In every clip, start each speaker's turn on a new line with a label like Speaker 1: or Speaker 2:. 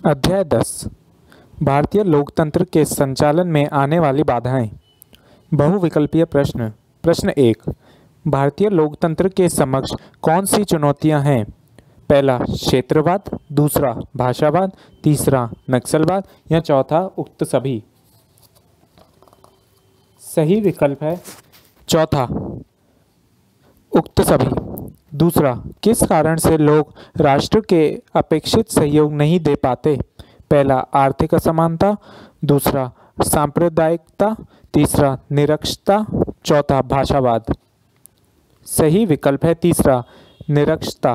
Speaker 1: अध्याय 10 भारतीय लोकतंत्र के संचालन में आने वाली बाधाएं। बहुविकल्पीय प्रश्न। प्रश्न 1, भारतीय लोकतंत्र के समक्ष कौन सी चुनौतियां हैं? पहला क्षेत्रवाद, दूसरा भाषावाद, तीसरा नक्सलवाद या चौथा उक्त सभी। सही विकल्प है चौथा उक्त सभी। दूसरा, किस कारण से लोग राष्ट्र के अपेक्षित सहयोग नहीं दे पाते? पहला आर्थिक असमानता, दूसरा सांप्रदायिकता, तीसरा निरक्षरता, चौथा भाषावाद। सही विकल्प है तीसरा निरक्षरता।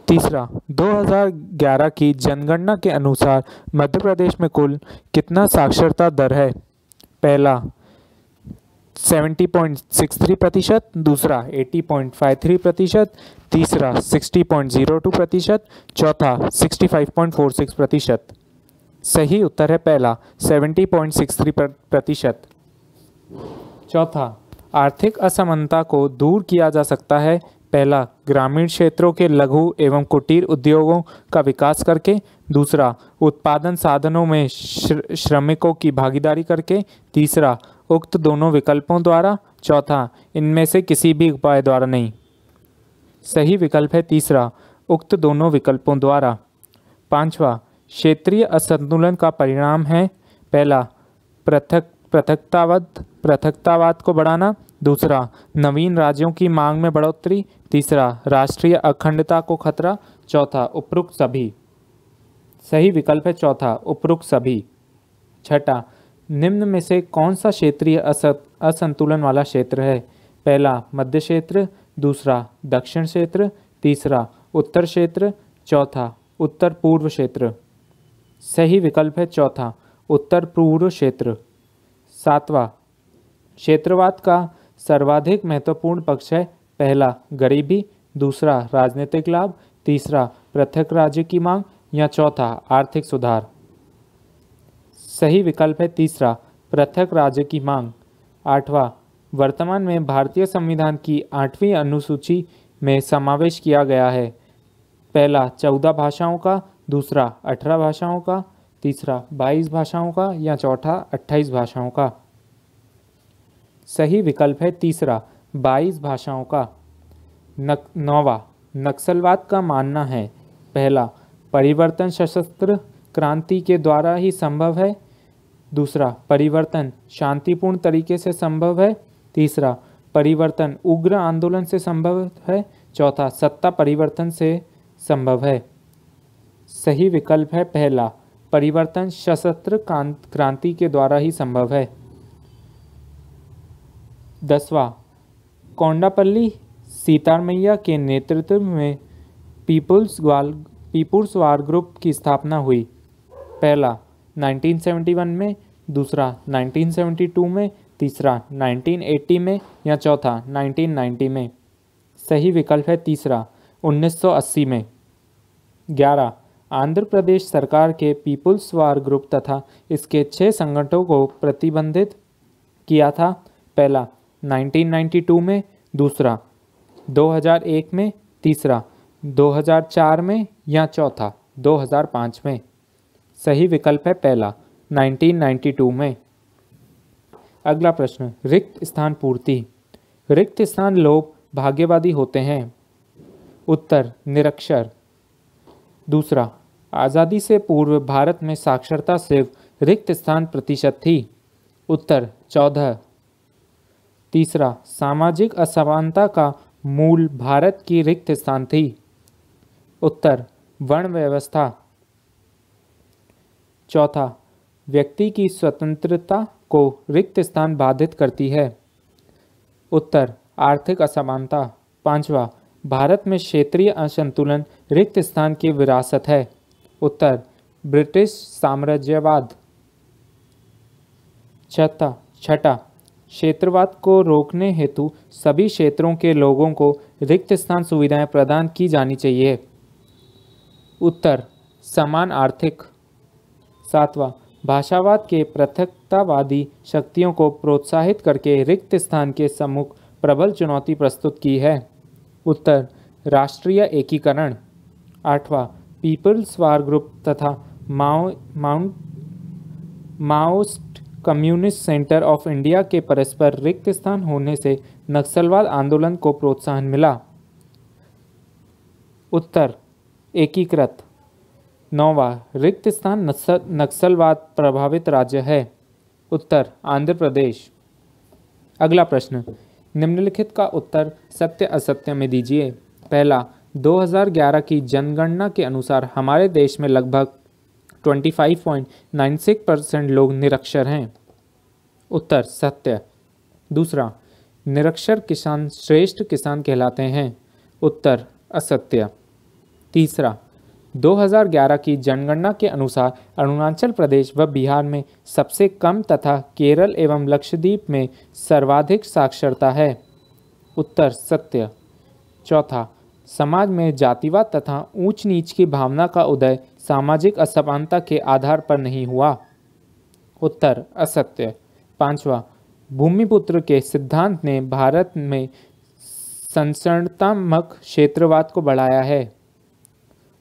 Speaker 1: तीसरा, 2011 की जनगणना के अनुसार मध्य प्रदेश में कुल कितना साक्षरता दर है? पहला 70.63%, दूसरा 80.53%, तीसरा 60.02%, चौथा 65.46%। सही उत्तर है पहला 70.63%। चौथा, आर्थिक असमानता को दूर किया जा सकता है। पहला, ग्रामीण क्षेत्रों के लघु एवं कुटीर उद्योगों का विकास करके, दूसरा उत्पादन साधनों में श्रमिकों की भागीदारी करके, तीसरा उक्त दोनों विकल्पों द्वारा, चौथा इनमें से किसी भी उपाय द्वारा नहीं। सही विकल्प है तीसरा उक्त दोनों विकल्पों द्वारा। पांचवा, क्षेत्रीय असंतुलन का परिणाम है। पहला पृथकतावाद को बढ़ाना, दूसरा नवीन राज्यों की मांग में बढ़ोतरी, तीसरा राष्ट्रीय अखंडता को खतरा, चौथा उपरोक्त सभी। सही विकल्प है चौथा उपरोक्त सभी। छठा, निम्न में से कौन सा क्षेत्रीय असंतुलन वाला क्षेत्र है? पहला मध्य क्षेत्र, दूसरा दक्षिण क्षेत्र, तीसरा उत्तर क्षेत्र, चौथा उत्तर पूर्व क्षेत्र। सही विकल्प है चौथा उत्तर पूर्व क्षेत्र। सातवां, क्षेत्रवाद का सर्वाधिक महत्वपूर्ण पक्ष है। पहला गरीबी, दूसरा राजनीतिक लाभ, तीसरा पृथक राज्य की मांग या चौथा आर्थिक सुधार। सही विकल्प है तीसरा पृथक राज्य की मांग। आठवां, वर्तमान में भारतीय संविधान की 8वीं अनुसूची में समावेश किया गया है। पहला 14 भाषाओं का, दूसरा 18 भाषाओं का, तीसरा 22 भाषाओं का या चौथा 28 भाषाओं का। सही विकल्प है तीसरा 22 भाषाओं का। नौवां, नक्सलवाद का मानना है। पहला परिवर्तन सशस्त्र क्रांति के द्वारा ही संभव है, दूसरा परिवर्तन शांतिपूर्ण तरीके से संभव है, तीसरा परिवर्तन उग्र आंदोलन से संभव है, चौथा सत्ता परिवर्तन से संभव है। सही विकल्प है पहला परिवर्तन सशस्त्र क्रांति के द्वारा ही संभव है। 10वां, कोंडापल्ली सीतारमैया के नेतृत्व में पीपुल्स वार ग्रुप की स्थापना हुई। पहला 1971 में, दूसरा 1972 में, तीसरा 1980 में या चौथा 1990 में। सही विकल्प है तीसरा 1980 में। 11, आंध्र प्रदेश सरकार के पीपुल्स वार ग्रुप तथा इसके 6 संगठनों को प्रतिबंधित किया था। पहला 1992 में, दूसरा 2001 में, तीसरा 2004 में या चौथा 2005 में। सही विकल्प है पहला 1992 में। अगला प्रश्न, रिक्त स्थान पूर्ति। रिक्त स्थान लोग भाग्यवादी होते हैं। उत्तर निरक्षर। दूसरा, आज़ादी से पूर्व भारत में साक्षरता सिर्फ रिक्त स्थान प्रतिशत थी। उत्तर 14। तीसरा, सामाजिक असमानता का मूल भारत की रिक्त स्थान थी। उत्तर वर्ण व्यवस्था। चौथा, व्यक्ति की स्वतंत्रता को रिक्त स्थान बाधित करती है। उत्तर आर्थिक असमानता। पांचवा, भारत में क्षेत्रीय असंतुलन रिक्त स्थान की विरासत है। उत्तर ब्रिटिश साम्राज्यवाद। छठा, क्षेत्रवाद को रोकने हेतु सभी क्षेत्रों के लोगों को रिक्त स्थान सुविधाएं प्रदान की जानी चाहिए। उत्तर समान आर्थिक। सातवां, भाषावाद के पृथकतावादी शक्तियों को प्रोत्साहित करके रिक्त स्थान के सम्मुख प्रबल चुनौती प्रस्तुत की है। उत्तर राष्ट्रीय एकीकरण। आठवां, पीपल्स वार ग्रुप तथा Maoist communist centre of India के परस्पर रिक्त स्थान होने से नक्सलवाद आंदोलन को प्रोत्साहन मिला। उत्तर एकीकृत। 9वां रिक्त स्थान नक्सलवाद प्रभावित राज्य है। उत्तर आंध्र प्रदेश। अगला प्रश्न, निम्नलिखित का उत्तर सत्य असत्य में दीजिए। पहला, 2011 की जनगणना के अनुसार हमारे देश में लगभग 25.96% लोग निरक्षर हैं। उत्तर सत्य। दूसरा, निरक्षर किसान श्रेष्ठ किसान कहलाते हैं। उत्तर असत्य। तीसरा, 2011 की जनगणना के अनुसार अरुणाचल प्रदेश व बिहार में सबसे कम तथा केरल एवं लक्षद्वीप में सर्वाधिक साक्षरता है। उत्तर सत्य। चौथा, समाज में जातिवाद तथा ऊंच नीच की भावना का उदय सामाजिक असमानता के आधार पर नहीं हुआ। उत्तर असत्य। पांचवा, भूमिपुत्र के सिद्धांत ने भारत में संसरणात्मक क्षेत्रवाद को बढ़ाया है।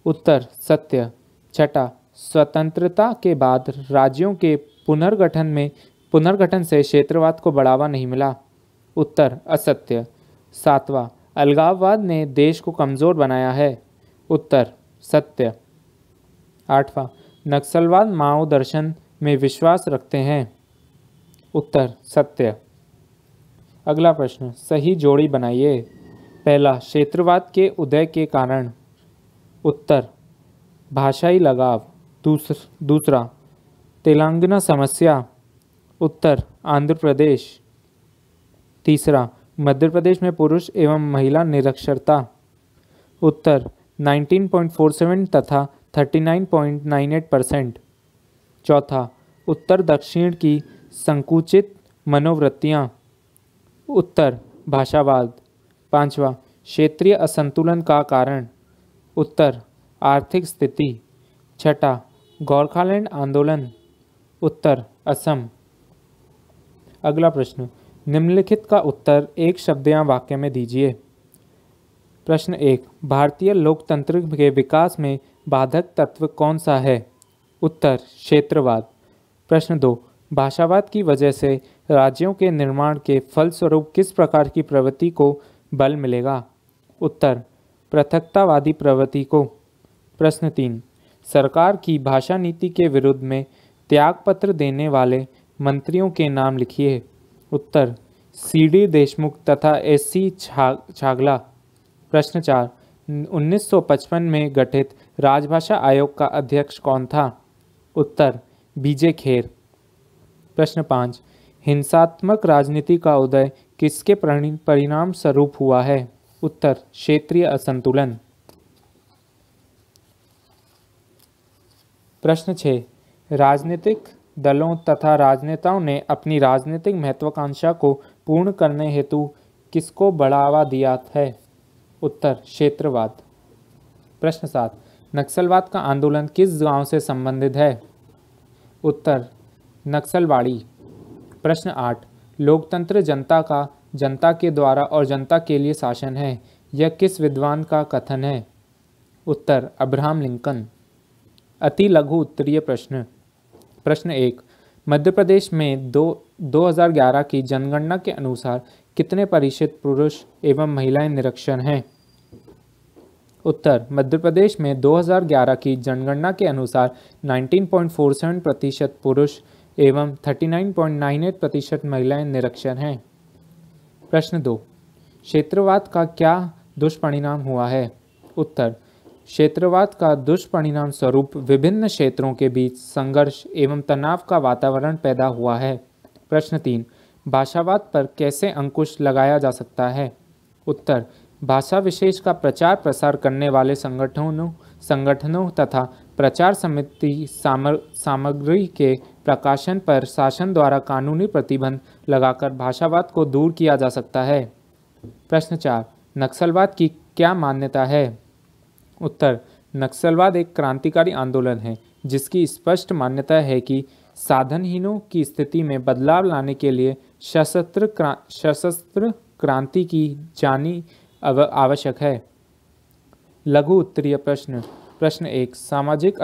Speaker 1: उत्तर सत्य। छठा, स्वतंत्रता के बाद राज्यों के पुनर्गठन से क्षेत्रवाद को बढ़ावा नहीं मिला। उत्तर असत्य। सातवां, अलगाववाद ने देश को कमजोर बनाया है। उत्तर सत्य। आठवां, नक्सलवाद माओ दर्शन में विश्वास रखते हैं। उत्तर सत्य। अगला प्रश्न, सही जोड़ी बनाइए। पहला, क्षेत्रवाद के उदय के कारण। उत्तर भाषाई लगाव। दूसरा, तेलंगाना समस्या। उत्तर आंध्र प्रदेश। तीसरा, मध्य प्रदेश में पुरुष एवं महिला निरक्षरता। उत्तर 19.47 तथा 39.98%। चौथा, उत्तर दक्षिण की संकुचित मनोवृत्तियाँ। उत्तर भाषावाद। पांचवा, क्षेत्रीय असंतुलन का कारण। उत्तर आर्थिक स्थिति। छठा, गोरखालैंड आंदोलन। उत्तर असम। अगला प्रश्न, निम्नलिखित का उत्तर एक शब्द या वाक्य में दीजिए। प्रश्न 1, भारतीय लोकतंत्र के विकास में बाधक तत्व कौन सा है? उत्तर क्षेत्रवाद। प्रश्न 2, भाषावाद की वजह से राज्यों के निर्माण के फलस्वरूप किस प्रकार की प्रवृत्ति को बल मिलेगा? उत्तर पृथकतावादी प्रवृत्ति को। प्रश्न 3, सरकार की भाषा नीति के विरुद्ध में त्यागपत्र देने वाले मंत्रियों के नाम लिखिए। उत्तर CD देशमुख तथा SC छागला। प्रश्न 4, 1955 में गठित राजभाषा आयोग का अध्यक्ष कौन था? उत्तर BJ खेर। प्रश्न 5, हिंसात्मक राजनीति का उदय किसके परिणाम स्वरूप हुआ है? उत्तर क्षेत्रीय असंतुलन। प्रश्न 6, राजनीतिक दलों तथा राजनेताओं ने अपनी राजनीतिक महत्वाकांक्षा को पूर्ण करने हेतु किसको बढ़ावा दिया है? उत्तर क्षेत्रवाद। प्रश्न 7, नक्सलवाद का आंदोलन किस गांव से संबंधित है? उत्तर नक्सलवाड़ी। प्रश्न 8, लोकतंत्र जनता के द्वारा और जनता के लिए शासन है, यह किस विद्वान का कथन है? उत्तर अब्राहम लिंकन। अति लघु उत्तरीय प्रश्न। प्रश्न 1, मध्य प्रदेश में 2011 की जनगणना के अनुसार कितने प्रतिशत पुरुष एवं महिलाएं निरक्षर हैं? उत्तर मध्य प्रदेश में 2011 की जनगणना के अनुसार 19.47% पुरुष एवं 39.98% महिलाएं निरक्षर हैं। प्रश्न 2, क्षेत्रवाद का क्या दुष्परिणाम हुआ है? उत्तर क्षेत्रवाद का दुष्परिणाम स्वरूप विभिन्न क्षेत्रों के बीच संघर्ष एवं तनाव का वातावरण पैदा हुआ है। प्रश्न 3, भाषावाद पर कैसे अंकुश लगाया जा सकता है? उत्तर भाषा विशेष का प्रचार प्रसार करने वाले संगठनों तथा प्रचार समिति सामग्री के प्रकाशन पर शासन द्वारा कानूनी प्रतिबंध लगाकर भाषावाद को दूर किया जा सकता है। प्रश्न 4, नक्सलवाद की क्या मान्यता है? उत्तर नक्सलवाद एक क्रांतिकारी आंदोलन है जिसकी स्पष्ट मान्यता है कि साधनहीनों की स्थिति में बदलाव लाने के लिए सशस्त्र क्रांति की जानी आवश्यक है। लघु उत्तरीय प्रश्न, प्रश्न 1, सामाजिक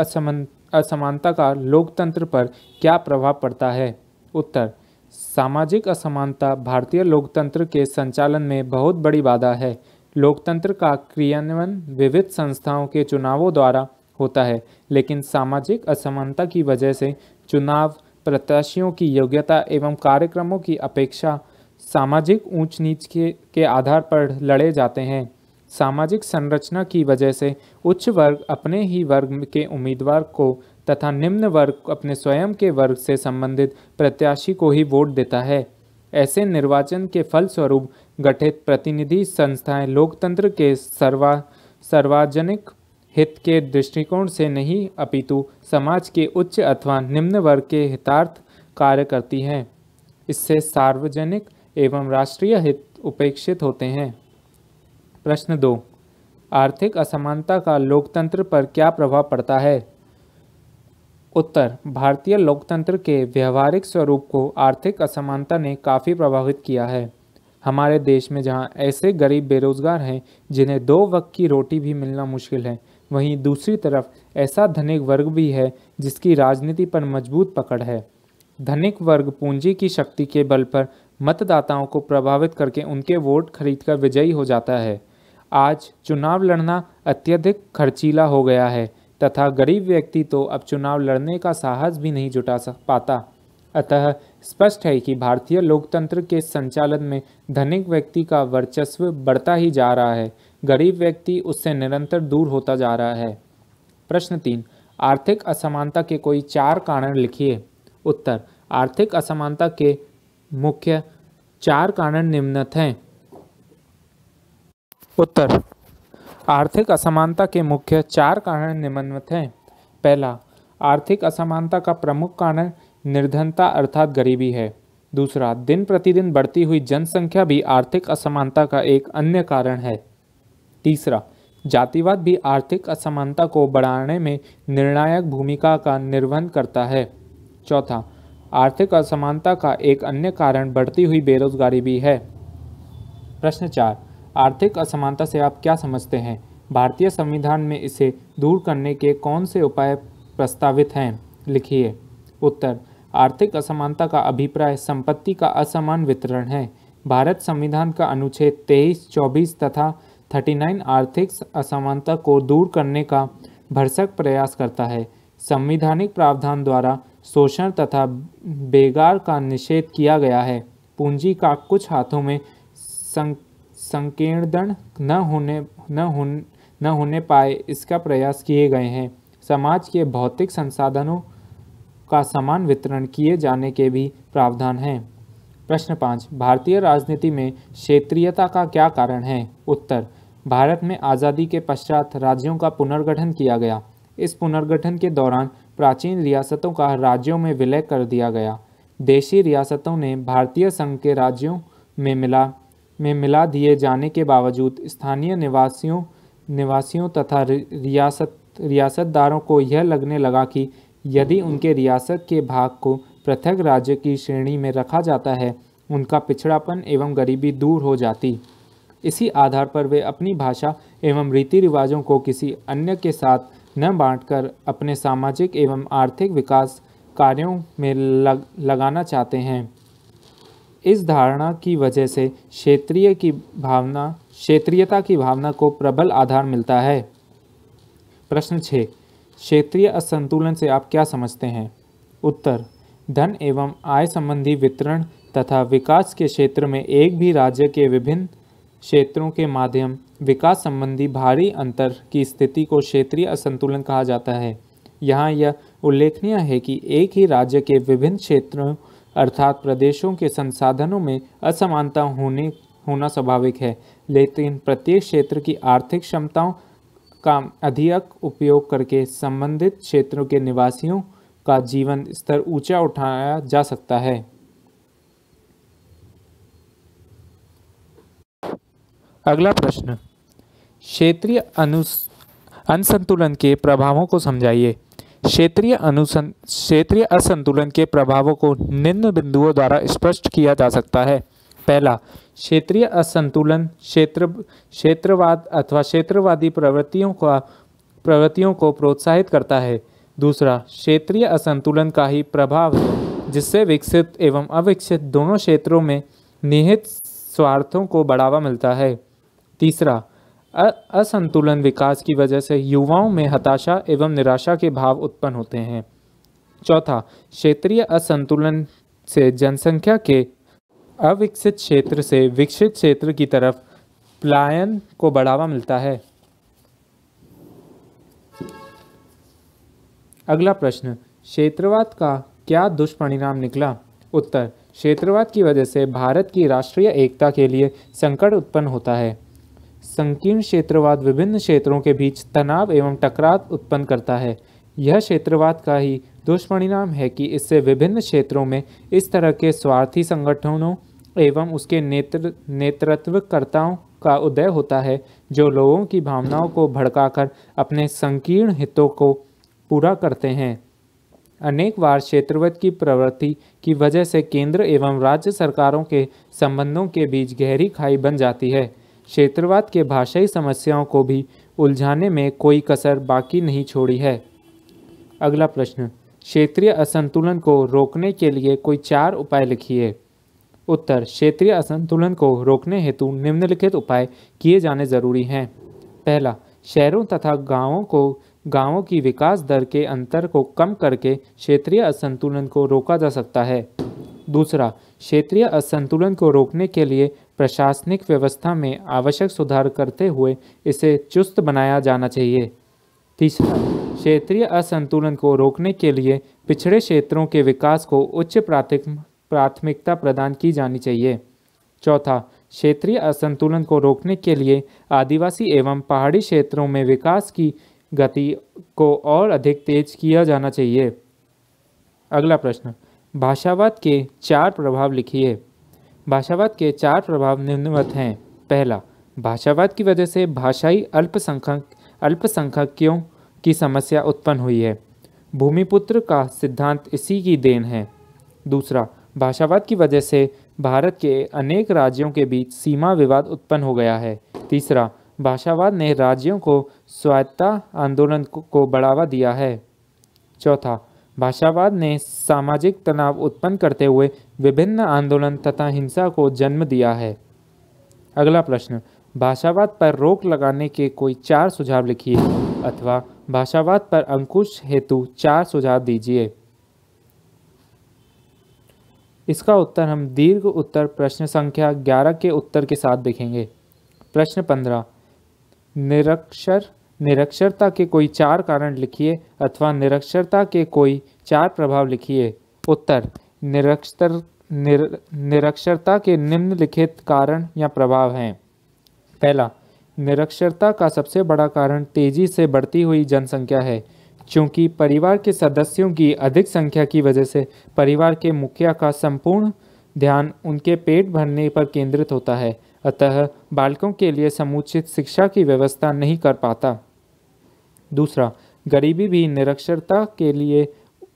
Speaker 1: असमानता का लोकतंत्र पर क्या प्रभाव पड़ता है? उत्तर, सामाजिक असमानता भारतीय लोकतंत्र के संचालन में बहुत बड़ी बाधा है। लोकतंत्र का क्रियान्वयन विविध संस्थाओं के चुनावों द्वारा होता है, लेकिन सामाजिक असमानता की वजह से चुनाव प्रत्याशियों की योग्यता एवं कार्यक्रमों की अपेक्षा सामाजिक ऊंच नीच के आधार पर लड़े जाते हैं। सामाजिक संरचना की वजह से उच्च वर्ग अपने ही वर्ग के उम्मीदवार को तथा निम्न वर्ग अपने स्वयं के वर्ग से संबंधित प्रत्याशी को ही वोट देता है। ऐसे निर्वाचन के फलस्वरूप गठित प्रतिनिधि संस्थाएं लोकतंत्र के सार्वजनिक हित के दृष्टिकोण से नहीं अपितु समाज के उच्च अथवा निम्न वर्ग के हितार्थ कार्य करती हैं। इससे सार्वजनिक एवं राष्ट्रीय हित उपेक्षित होते हैं। प्रश्न 2, आर्थिक असमानता का लोकतंत्र पर क्या प्रभाव पड़ता है? उत्तर, भारतीय लोकतंत्र के व्यवहारिक स्वरूप को आर्थिक असमानता ने काफ़ी प्रभावित किया है। हमारे देश में जहां ऐसे गरीब बेरोजगार हैं जिन्हें 2 वक्त की रोटी भी मिलना मुश्किल है, वहीं दूसरी तरफ ऐसा धनिक वर्ग भी है जिसकी राजनीति पर मजबूत पकड़ है। धनिक वर्ग पूंजी की शक्ति के बल पर मतदाताओं को प्रभावित करके उनके वोट खरीदकर विजयी हो जाता है। आज चुनाव लड़ना अत्यधिक खर्चीला हो गया है तथा गरीब व्यक्ति तो अब चुनाव लड़ने का साहस भी नहीं जुटा पाता। अतः स्पष्ट है कि भारतीय लोकतंत्र के संचालन में धनिक व्यक्ति का वर्चस्व बढ़ता ही जा रहा है, गरीब व्यक्ति उससे निरंतर दूर होता जा रहा है। प्रश्न 3, आर्थिक असमानता के कोई 4 कारण लिखिए। उत्तर, आर्थिक असमानता के मुख्य 4 कारण निम्नलिखित हैं। उत्तर, आर्थिक असमानता के मुख्य 4 कारण निम्नलिखित हैं। पहला, आर्थिक असमानता का प्रमुख कारण निर्धनता अर्थात गरीबी है। दूसरा, दिन प्रतिदिन बढ़ती हुई जनसंख्या भी आर्थिक असमानता का एक अन्य कारण है। तीसरा, जातिवाद भी आर्थिक असमानता को बढ़ाने में निर्णायक भूमिका का निर्वहन करता है। चौथा, आर्थिक असमानता का एक अन्य कारण बढ़ती हुई बेरोजगारी भी है। प्रश्न 4, आर्थिक असमानता से आप क्या समझते हैं? भारतीय संविधान में इसे दूर करने के कौन से उपाय प्रस्तावित हैं? लिखिए। उत्तर, आर्थिक असमानता का अभिप्राय संपत्ति का असमान वितरण है। भारत संविधान का अनुच्छेद 23, 24 तथा 39 आर्थिक असमानता को दूर करने का भरसक प्रयास करता है। संवैधानिक प्रावधान द्वारा शोषण तथा बेगार का निषेध किया गया है। पूंजी का कुछ हाथों में संकीर्णन न होने पाए इसका प्रयास किए गए हैं। समाज के भौतिक संसाधनों का समान वितरण किए जाने के भी प्रावधान हैं। प्रश्न 5, भारतीय राजनीति में क्षेत्रीयता का क्या कारण है? उत्तर, भारत में आज़ादी के पश्चात राज्यों का पुनर्गठन किया गया। इस पुनर्गठन के दौरान प्राचीन रियासतों का राज्यों में विलय कर दिया गया। देशी रियासतों ने भारतीय संघ के राज्यों में मिला दिए जाने के बावजूद स्थानीय निवासियों तथा रियासतदारों को यह लगने लगा कि यदि उनके रियासत के भाग को पृथक राज्य की श्रेणी में रखा जाता है, उनका पिछड़ापन एवं गरीबी दूर हो जाती। इसी आधार पर वे अपनी भाषा एवं रीति रिवाजों को किसी अन्य के साथ न बांटकर अपने सामाजिक एवं आर्थिक विकास कार्यों में लगाना चाहते हैं। इस धारणा की वजह से क्षेत्रीयता की भावना को प्रबल आधार मिलता है। प्रश्न 6, क्षेत्रीय असंतुलन से आप क्या समझते हैं? उत्तर, धन एवं आय संबंधी वितरण तथा विकास के क्षेत्र में एक भी राज्य के विभिन्न क्षेत्रों के माध्यम विकास संबंधी भारी अंतर की स्थिति को क्षेत्रीय असंतुलन कहा जाता है। यहाँ यह उल्लेखनीय है कि एक ही राज्य के विभिन्न क्षेत्रों अर्थात प्रदेशों के संसाधनों में असमानता होना स्वाभाविक है, लेकिन प्रत्येक क्षेत्र की आर्थिक क्षमताओं का अधिक उपयोग करके संबंधित क्षेत्रों के निवासियों का जीवन स्तर ऊंचा उठाया जा सकता है। अगला प्रश्न, क्षेत्रीय असंतुलन के प्रभावों को समझाइए। क्षेत्रीय असंतुलन के प्रभावों को निम्न बिंदुओं द्वारा स्पष्ट किया जा सकता है। पहला, क्षेत्रीय असंतुलन क्षेत्रवाद अथवा क्षेत्रवादी प्रवृत्तियों का प्रवृत्तियों को प्रोत्साहित करता है। दूसरा, क्षेत्रीय असंतुलन का ही प्रभाव है, जिससे विकसित एवं अविकसित दोनों क्षेत्रों में निहित स्वार्थों को बढ़ावा मिलता है। तीसरा, असंतुलन विकास की वजह से युवाओं में हताशा एवं निराशा के भाव उत्पन्न होते हैं। चौथा, क्षेत्रीय असंतुलन से जनसंख्या के अविकसित क्षेत्र से विकसित क्षेत्र की तरफ पलायन को बढ़ावा मिलता है। अगला प्रश्न, क्षेत्रवाद का क्या दुष्परिणाम निकला? उत्तर, क्षेत्रवाद की वजह से भारत की राष्ट्रीय एकता के लिए संकट उत्पन्न होता है। संकीर्ण क्षेत्रवाद विभिन्न क्षेत्रों के बीच तनाव एवं टकराव उत्पन्न करता है। यह क्षेत्रवाद का ही दुष्परिणाम है कि इससे विभिन्न क्षेत्रों में इस तरह के स्वार्थी संगठनों एवं उसके नेतृत्वकर्ताओं का उदय होता है, जो लोगों की भावनाओं को भड़काकर अपने संकीर्ण हितों को पूरा करते हैं। अनेक बार क्षेत्रवाद की प्रवृत्ति की वजह से केंद्र एवं राज्य सरकारों के संबंधों के बीच गहरी खाई बन जाती है। क्षेत्रवाद के भाषाई समस्याओं को भी उलझाने में कोई कसर बाकी नहीं छोड़ी है। अगला प्रश्न, क्षेत्रीय असंतुलन को रोकने के लिए कोई 4 उपाय लिखिए। उत्तर, क्षेत्रीय असंतुलन को रोकने हेतु निम्नलिखित उपाय किए जाने जरूरी हैं। पहला, शहरों तथा गांवों की विकास दर के अंतर को कम करके क्षेत्रीय असंतुलन को रोका जा सकता है। दूसरा, क्षेत्रीय असंतुलन को रोकने के लिए प्रशासनिक व्यवस्था में आवश्यक सुधार करते हुए इसे चुस्त बनाया जाना चाहिए। तीसरा, क्षेत्रीय असंतुलन को रोकने के लिए पिछड़े क्षेत्रों के विकास को उच्च प्राथमिकता प्रदान की जानी चाहिए। चौथा, क्षेत्रीय असंतुलन को रोकने के लिए आदिवासी एवं पहाड़ी क्षेत्रों में विकास की गति को और अधिक तेज किया जाना चाहिए। अगला प्रश्न, भाषावाद के 4 प्रभाव लिखिए। भाषावाद के 4 प्रभाव निम्नवत हैं। पहला, भाषावाद की वजह से भाषाई अल्पसंख्यकों की समस्या उत्पन्न हुई है। भूमिपुत्र का सिद्धांत इसी की देन है। दूसरा, भाषावाद की वजह से भारत के अनेक राज्यों के बीच सीमा विवाद उत्पन्न हो गया है। तीसरा, भाषावाद ने राज्यों को स्वायत्तता आंदोलन को बढ़ावा दिया है। चौथा, भाषावाद ने सामाजिक तनाव उत्पन्न करते हुए विभिन्न आंदोलन तथा हिंसा को जन्म दिया है। अगला प्रश्न, भाषावाद पर रोक लगाने के कोई 4 सुझाव लिखिए अथवा भाषावाद पर अंकुश हेतु 4 सुझाव दीजिए। इसका उत्तर हम दीर्घ उत्तर प्रश्न संख्या 11 के उत्तर के साथ देखेंगे। प्रश्न 15, निरक्षरता के कोई 4 कारण लिखिए अथवा निरक्षरता के कोई 4 प्रभाव लिखिए। उत्तर, निरक्षरता के निम्नलिखित कारण या प्रभाव हैं। पहला, निरक्षरता का सबसे बड़ा कारण तेजी से बढ़ती हुई जनसंख्या है। चूँकि परिवार के सदस्यों की अधिक संख्या की वजह से परिवार के मुखिया का संपूर्ण ध्यान उनके पेट भरने पर केंद्रित होता है, अतः बालकों के लिए समुचित शिक्षा की व्यवस्था नहीं कर पाता। दूसरा, गरीबी भी निरक्षरता के लिए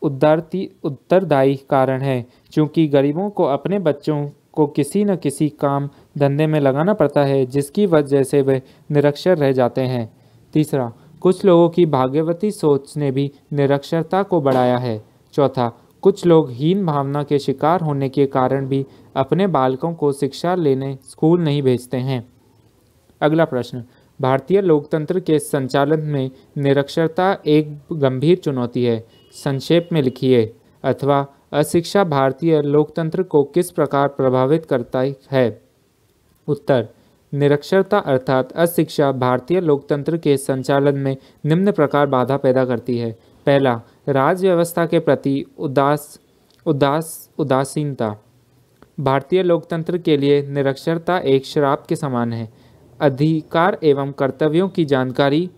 Speaker 1: उत्तरदायी कारण है, क्योंकि गरीबों को अपने बच्चों को किसी न किसी काम धंधे में लगाना पड़ता है, जिसकी वजह से वे निरक्षर रह जाते हैं। तीसरा, कुछ लोगों की भाग्यवती सोच ने भी निरक्षरता को बढ़ाया है। चौथा, कुछ लोग हीन भावना के शिकार होने के कारण भी अपने बालकों को शिक्षा लेने स्कूल नहीं भेजते हैं। अगला प्रश्न, भारतीय लोकतंत्र के संचालन में निरक्षरता एक गंभीर चुनौती है। संक्षेप में लिखिए अथवा अशिक्षा भारतीय लोकतंत्र को किस प्रकार प्रभावित करता है। उत्तर, निरक्षरता अर्थात अशिक्षा भारतीय लोकतंत्र के संचालन में निम्न प्रकार बाधा पैदा करती है। पहला, राज्य व्यवस्था के प्रति उदासीनता। भारतीय लोकतंत्र के लिए निरक्षरता एक श्राप के समान है। अधिकार एवं कर्तव्यों की जानकारी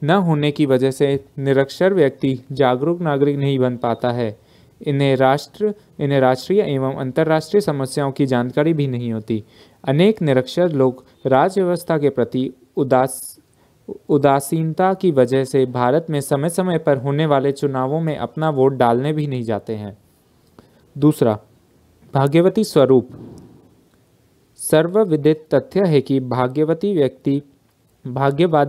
Speaker 1: न होने की वजह से निरक्षर व्यक्ति जागरूक नागरिक नहीं बन पाता है। इन्हें राष्ट्रीय एवं अंतर्राष्ट्रीय समस्याओं की जानकारी भी नहीं होती। अनेक निरक्षर लोग राज्य व्यवस्था के प्रति उदासीनता की वजह से भारत में समय समय पर होने वाले चुनावों में अपना वोट डालने भी नहीं जाते हैं। दूसरा, भाग्यवती स्वरूप। सर्वविदित तथ्य है कि भाग्यवादी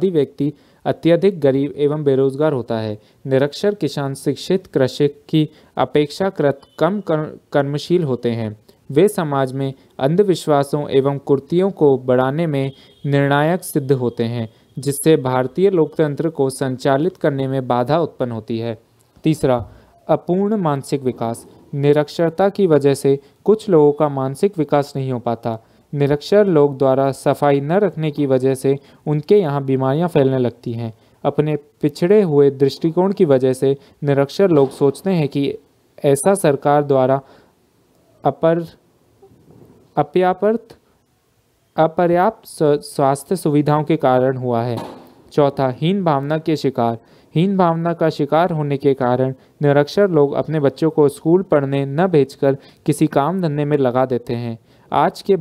Speaker 1: व्यक्ति अत्यधिक गरीब एवं बेरोजगार होता है। निरक्षर किसान शिक्षित कृषक की अपेक्षाकृत कम कर्मशील होते हैं। वे समाज में अंधविश्वासों एवं कुरीतियों को बढ़ाने में निर्णायक सिद्ध होते हैं, जिससे भारतीय लोकतंत्र को संचालित करने में बाधा उत्पन्न होती है। तीसरा, अपूर्ण मानसिक विकास। निरक्षरता की वजह से कुछ लोगों का मानसिक विकास नहीं हो पाता। निरक्षर लोग द्वारा सफाई न रखने की वजह से उनके यहाँ बीमारियां फैलने लगती हैं। अपने पिछड़े हुए दृष्टिकोण की वजह से निरक्षर लोग सोचते हैं कि ऐसा सरकार द्वारा अपर्याप्त स्वास्थ्य सुविधाओं के कारण हुआ है। चौथा, हीन भावना के शिकार। हीन भावना का शिकार होने के कारण निरक्षर लोग अपने बच्चों को स्कूल पढ़ने न भेजकर किसी काम धंधे में लगा देते हैं। आज के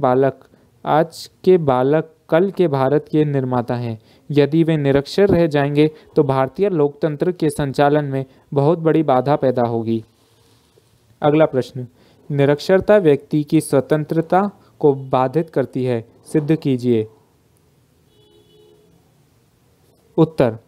Speaker 1: बालक कल के भारत के निर्माता हैं। यदि वे निरक्षर रह जाएंगे तो भारतीय लोकतंत्र के संचालन में बहुत बड़ी बाधा पैदा होगी। अगला प्रश्न, निरक्षरता व्यक्ति की स्वतंत्रता को बाधित करती है, सिद्ध कीजिए। उत्तर,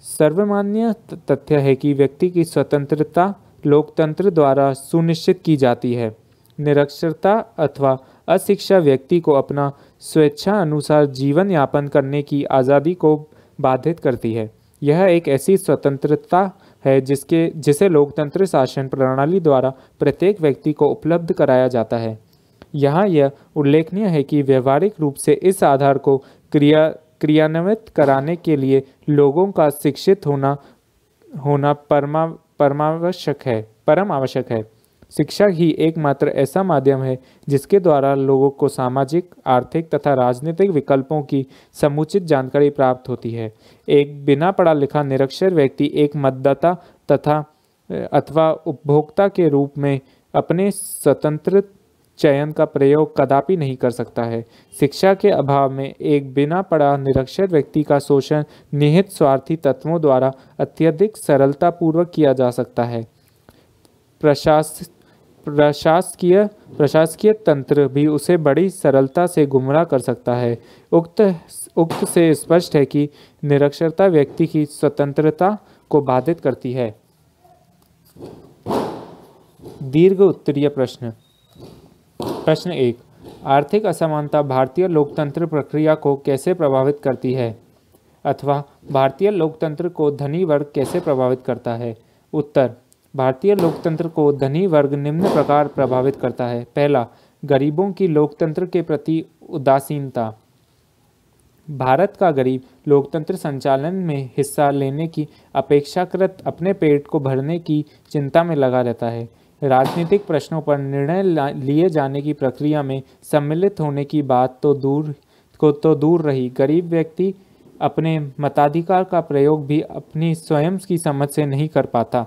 Speaker 1: सर्वमान्य तथ्य है कि व्यक्ति की स्वतंत्रता लोकतंत्र द्वारा सुनिश्चित की जाती है। निरक्षरता अथवा अशिक्षा व्यक्ति को अपना स्वेच्छा अनुसार जीवन यापन करने की आज़ादी को बाधित करती है। यह एक ऐसी स्वतंत्रता है जिसे लोकतंत्र शासन प्रणाली द्वारा प्रत्येक व्यक्ति को उपलब्ध कराया जाता है। यहाँ यह उल्लेखनीय है कि व्यवहारिक रूप से इस आधार को क्रियान्वित कराने के लिए लोगों का शिक्षित होना परम आवश्यक है। शिक्षा ही एकमात्र ऐसा माध्यम है जिसके द्वारा लोगों को सामाजिक, आर्थिक तथा राजनीतिक विकल्पों की समुचित जानकारी प्राप्त होती है। एक बिना पढ़ा लिखा निरक्षर व्यक्ति एक मतदाता अथवा उपभोक्ता के रूप में अपने स्वतंत्र चयन का प्रयोग कदापि नहीं कर सकता है। शिक्षा के अभाव में एक बिना पढ़ा निरक्षर व्यक्ति का शोषण निहित स्वार्थी तत्वों द्वारा अत्यधिक सरलतापूर्वक किया जा सकता है। प्रशासकीय तंत्र भी उसे बड़ी सरलता से गुमराह कर सकता है। उक्त से स्पष्ट है कि निरक्षरता व्यक्ति की स्वतंत्रता को बाधित करती है। दीर्घ उत्तरीय प्रश्न। प्रश्न 1, आर्थिक असमानता भारतीय लोकतंत्र प्रक्रिया को कैसे प्रभावित करती है, अथवा भारतीय लोकतंत्र को धनी वर्ग कैसे प्रभावित करता है? उत्तर, भारतीय लोकतंत्र को धनी वर्ग निम्न प्रकार प्रभावित करता है। पहला, गरीबों की लोकतंत्र के प्रति उदासीनता। भारत का गरीब लोकतंत्र संचालन में हिस्सा लेने की अपेक्षाकृत अपने पेट को भरने की चिंता में लगा रहता है। राजनीतिक प्रश्नों पर निर्णय लिए जाने की प्रक्रिया में सम्मिलित होने की बात तो दूर रही, गरीब व्यक्ति अपने मताधिकार का प्रयोग भी अपनी स्वयं की समझ से नहीं कर पाता।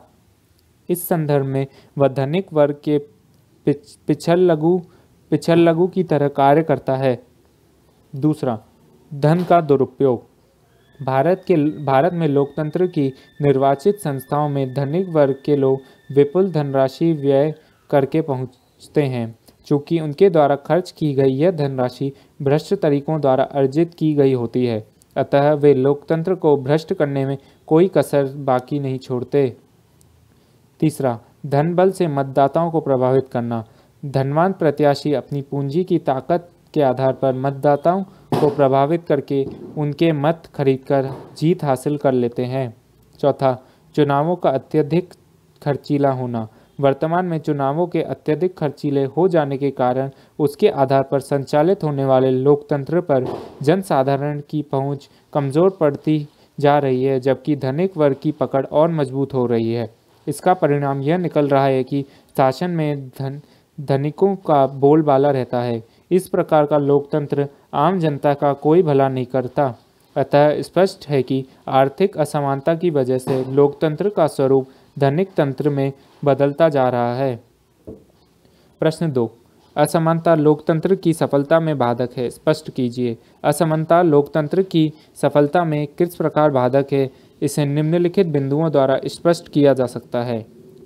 Speaker 1: इस संदर्भ में वह धनिक वर्ग के पिछल लघु की तरह कार्य करता है। दूसरा, धन का दुरुपयोग। भारत में लोकतंत्र की निर्वाचित संस्थाओं में धनिक वर्ग के लोग विपुल धनराशि व्यय करके पहुंचते हैं। चूँकि उनके द्वारा खर्च की गई यह धनराशि भ्रष्ट तरीकों द्वारा अर्जित की गई होती है, अतः वे लोकतंत्र को भ्रष्ट करने में कोई कसर बाकी नहीं छोड़ते। तीसरा, धन बल से मतदाताओं को प्रभावित करना। धनवान प्रत्याशी अपनी पूंजी की ताकत के आधार पर मतदाताओं को प्रभावित करके उनके मत खरीदकर जीत हासिल कर लेते हैं। चौथा, चुनावों का अत्यधिक खर्चीला होना। वर्तमान में चुनावों के अत्यधिक खर्चीले हो जाने के कारण उसके आधार पर संचालित होने वाले लोकतंत्र पर जनसाधारण की पहुंच कमज़ोर पड़ती जा रही है, जबकि धनिक वर्ग की पकड़ और मजबूत हो रही है। इसका परिणाम यह निकल रहा है कि शासन में धनिकों का बोलबाला रहता है। इस प्रकार का लोकतंत्र आम जनता का कोई भला नहीं करता। अतः स्पष्ट है कि आर्थिक असमानता की वजह से लोकतंत्र का स्वरूप धनिक तंत्र में बदलता जा रहा है। प्रश्न 2, असमानता लोकतंत्र की सफलता में बाधक है, स्पष्ट कीजिए। असमानता लोकतंत्र की सफलता में किस प्रकार बाधक है, इसे निम्नलिखित बिंदुओं द्वारा स्पष्ट किया जा सकता है।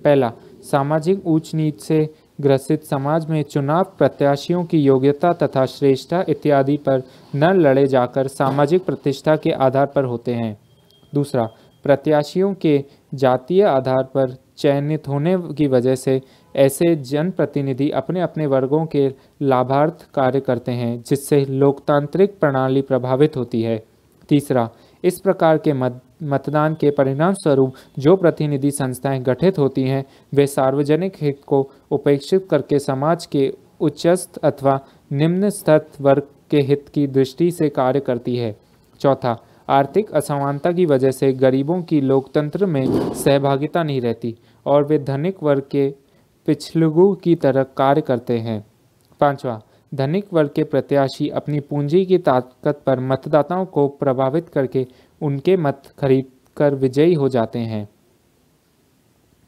Speaker 1: पहला, सामाजिक ऊंच नीच से ग्रसित समाज में चुनाव प्रत्याशियों की योग्यता तथा श्रेष्ठता इत्यादि पर न लड़े जाकर सामाजिक प्रतिष्ठा के आधार पर होते हैं। दूसरा, प्रत्याशियों के जातीय आधार पर चयनित होने की वजह से ऐसे जनप्रतिनिधि अपने अपने वर्गों के लाभार्थ कार्य करते हैं, जिससे लोकतांत्रिक प्रणाली प्रभावित होती है। तीसरा, इस प्रकार के मतदान के परिणाम स्वरूप जो प्रतिनिधि संस्थाएं गठित होती हैं, वे सार्वजनिक हित को उपेक्षित करके समाज के उच्चस्थ अथवा निम्न स्तर वर्ग के हित की दृष्टि से कार्य करती है। चौथा, आर्थिक असमानता की वजह से गरीबों की लोकतंत्र में सहभागिता नहीं रहती और वे धनिक वर्ग के पिछलगू की तरह कार्य करते हैं। पांचवा, धनिक वर्ग के प्रत्याशी अपनी पूंजी की ताकत पर मतदाताओं को प्रभावित करके उनके मत खरीद कर विजयी हो जाते हैं।